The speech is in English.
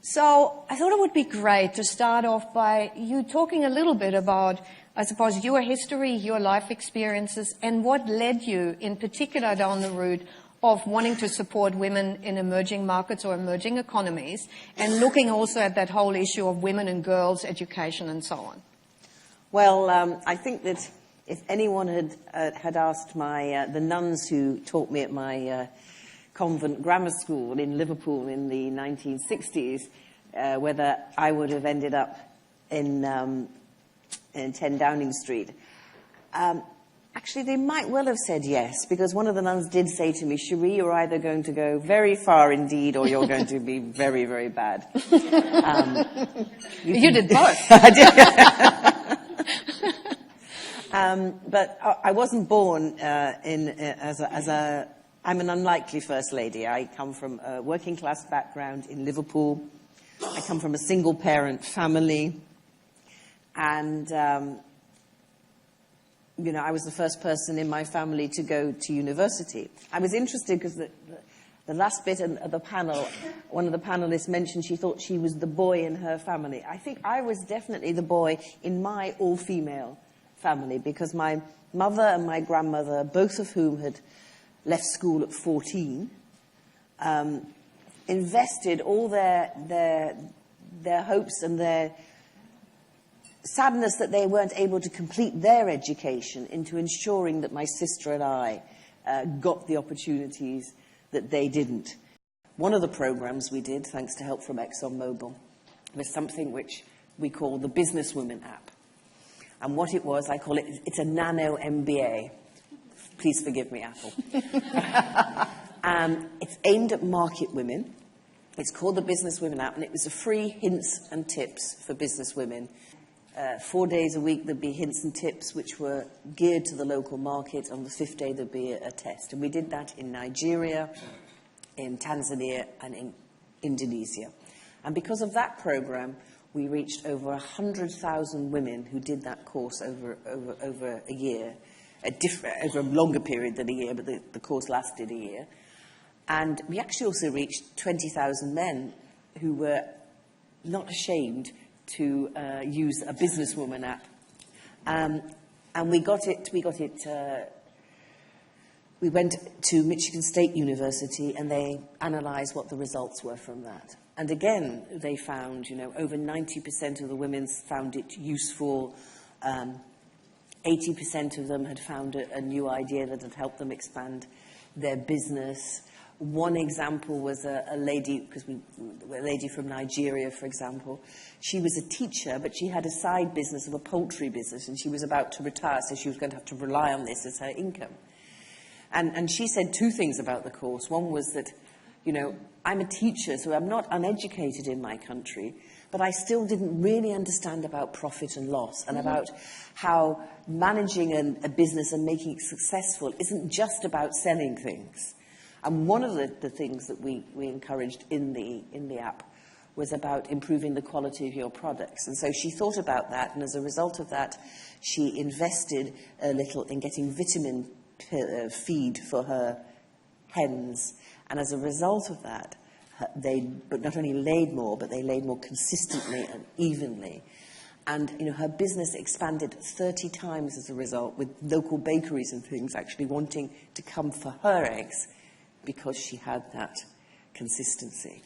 So I thought it would be great to start off by you talking a little bit about, I suppose, your history, your life experiences, and what led you in particular down the route of wanting to support women in emerging markets or emerging economies, and looking also at that whole issue of women and girls' education and so on. Well, I think that if anyone had asked the nuns who taught me at my convent grammar school in Liverpool in the 1960s, whether I would have ended up in 10 Downing Street, actually, they might well have said yes, because one of the nuns did say to me, Cherie, you're either going to go very far indeed, or you're going to be very, very bad. You did both. I did. But I wasn't born I'm an unlikely first lady. I come from a working class background in Liverpool. I come from a single parent family. And I was the first person in my family to go to university. I was interested because the last bit of the panel, one of the panelists mentioned she thought she was the boy in her family. I think I was definitely the boy in my all-female family, because my mother and my grandmother, both of whom had left school at 14, invested all their hopes and their sadness that they weren't able to complete their education into ensuring that my sister and I got the opportunities that they didn't. One of the programs we did, thanks to help from ExxonMobil, was something which we call the Businesswomen app. And what it was, it's a nano MBA. Please forgive me, Apple. It's aimed at market women. It's called the Businesswomen app, and it was a free hints and tips for business women. 4 days a week there'd be hints and tips which were geared to the local market. On the 5th day there'd be a test. And we did that in Nigeria, in Tanzania, and in Indonesia. And because of that program, we reached over 100,000 women who did that course over a year, over a longer period than a year, but the course lasted a year. And we actually also reached 20,000 men who were not ashamed to use a Businesswoman app. And we went to Michigan State University, and they analysed what the results were from that. And again, they found, over 90% of the women found it useful. 80% of them had found a new idea that had helped them expand their business. One example was a lady from Nigeria, for example. She was a teacher, but she had a side business of a poultry business, and she was about to retire, so she was going to have to rely on this as her income. And she said two things about the course. One was that, I'm a teacher, so I'm not uneducated in my country, but I still didn't really understand about profit and loss, and about how managing a business and making it successful isn't just about selling things. And one of the things that we encouraged in the app was about improving the quality of your products. And so she thought about that, and as a result of that, she invested a little in getting vitamin feed for her hens. And as a result of that, they not only laid more, but they laid more consistently and evenly. And her business expanded 30 times as a result, with local bakeries and things actually wanting to come for her eggs, because she had that consistency.